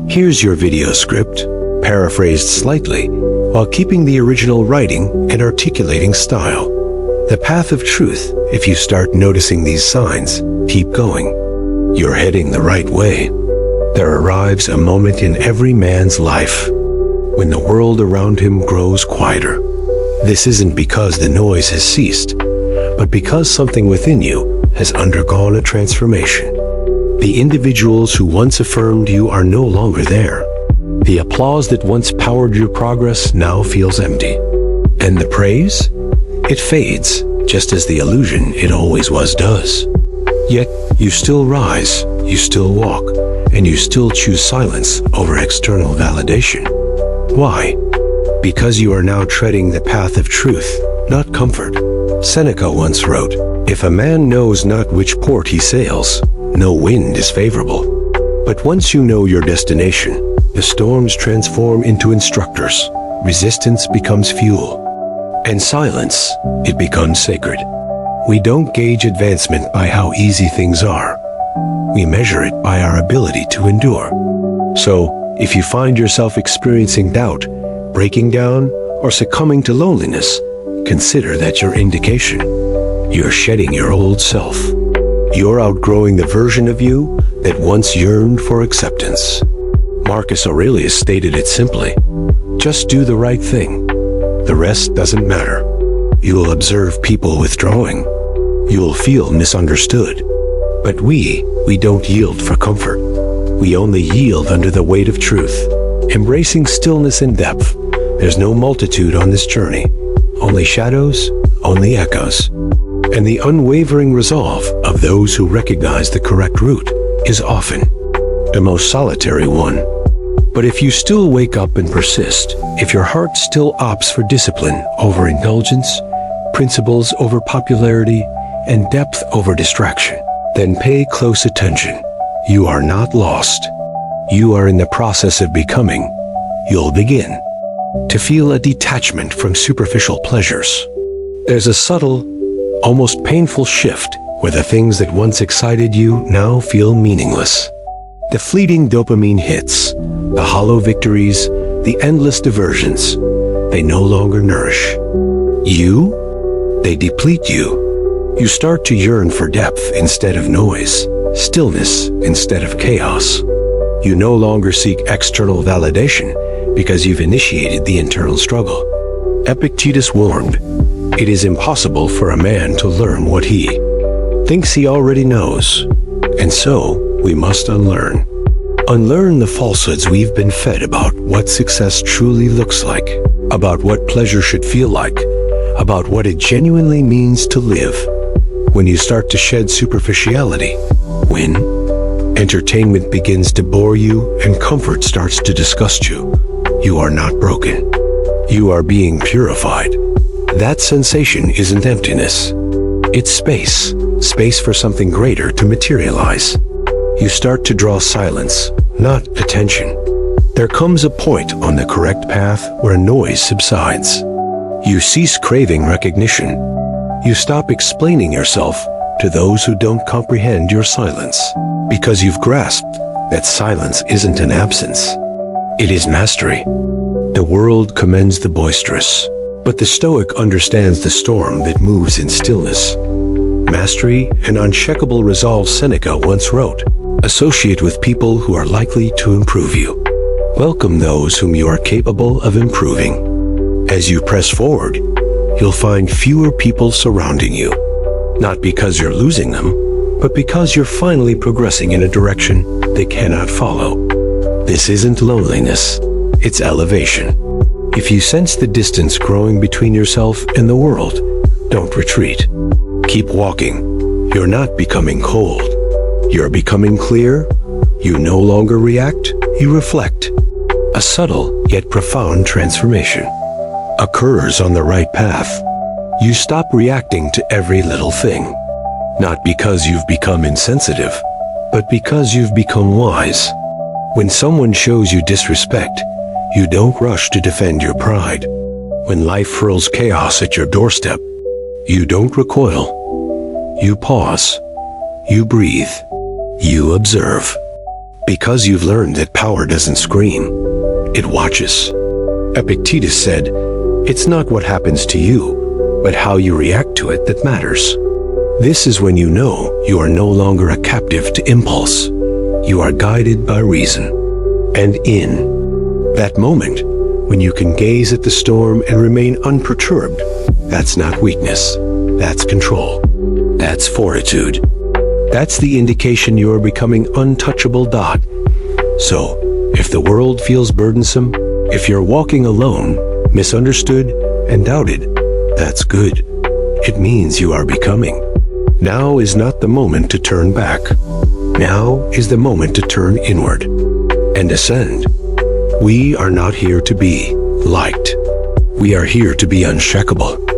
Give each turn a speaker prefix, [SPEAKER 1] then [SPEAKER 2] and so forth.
[SPEAKER 1] Here's your video script, paraphrased slightly, while keeping the original writing and articulating style. The path of truth. If you start noticing these signs, keep going. You're heading the right way. There arrives a moment in every man's life when the world around him grows quieter. This isn't because the noise has ceased, but because something within you has undergone a transformation. The individuals who once affirmed you are no longer there. The applause that once powered your progress now feels empty. And the praise? It fades, just as the illusion it always was does. Yet, you still rise, you still walk, and you still choose silence over external validation. Why? Because you are now treading the path of truth, not comfort. Seneca once wrote, "If a man knows not which port he sails, no wind is favorable." But once you know your destination, the storms transform into instructors, resistance becomes fuel, and silence, it becomes sacred. We don't gauge advancement by how easy things are. We measure it by our ability to endure. So, if you find yourself experiencing doubt, breaking down, or succumbing to loneliness, consider that your indication. You're shedding your old self. You're outgrowing the version of you that once yearned for acceptance. Marcus Aurelius stated it simply, just do the right thing. The rest doesn't matter. You'll observe people withdrawing. You'll feel misunderstood. But we don't yield for comfort. We only yield under the weight of truth, embracing stillness and depth. There's no multitude on this journey, only shadows, only echoes. And the unwavering resolve of those who recognize the correct route is often the most solitary one. But if you still wake up and persist, if your heart still opts for discipline over indulgence, principles over popularity, and depth over distraction, then pay close attention. You are not lost. You are in the process of becoming. You'll begin to feel a detachment from superficial pleasures. There's a subtle, almost painful shift where the things that once excited you now feel meaningless. The fleeting dopamine hits, the hollow victories, the endless diversions, they no longer nourish you, they deplete you. You start to yearn for depth instead of noise, stillness instead of chaos. You no longer seek external validation because you've initiated the internal struggle. Epictetus warned, it is impossible for a man to learn what he thinks he already knows, and so we must unlearn. Unlearn the falsehoods we've been fed about what success truly looks like, about what pleasure should feel like, about what it genuinely means to live. When you start to shed superficiality, when entertainment begins to bore you and comfort starts to disgust you, you are not broken. You are being purified. That sensation isn't emptiness. It's space, space for something greater to materialize. You start to draw silence, not attention. There comes a point on the correct path where noise subsides. You cease craving recognition. You stop explaining yourself to those who don't comprehend your silence, because you've grasped that silence isn't an absence. It is mastery. The world commends the boisterous, but the Stoic understands the storm that moves in stillness. Mastery and unshakable resolve, Seneca once wrote, associate with people who are likely to improve you. Welcome those whom you are capable of improving. As you press forward, you'll find fewer people surrounding you, not because you're losing them, but because you're finally progressing in a direction they cannot follow. This isn't loneliness, it's elevation. If you sense the distance growing between yourself and the world, don't retreat. Keep walking. You're not becoming cold. You're becoming clear. You no longer react, you reflect. A subtle yet profound transformation occurs on the right path. You stop reacting to every little thing, not because you've become insensitive, but because you've become wise. When someone shows you disrespect, you don't rush to defend your pride. When life hurls chaos at your doorstep, you don't recoil. You pause. You breathe. You observe. Because you've learned that power doesn't scream, it watches. Epictetus said, "It's not what happens to you, but how you react to it that matters." This is when you know you are no longer a captive to impulse. You are guided by reason. And in that moment, when you can gaze at the storm and remain unperturbed, that's not weakness. That's control. That's fortitude. That's the indication you're becoming untouchable. So, if the world feels burdensome, if you're walking alone, misunderstood, and doubted, that's good. It means you are becoming. Now is not the moment to turn back. Now is the moment to turn inward and ascend. We are not here to be liked. We are here to be unshakable.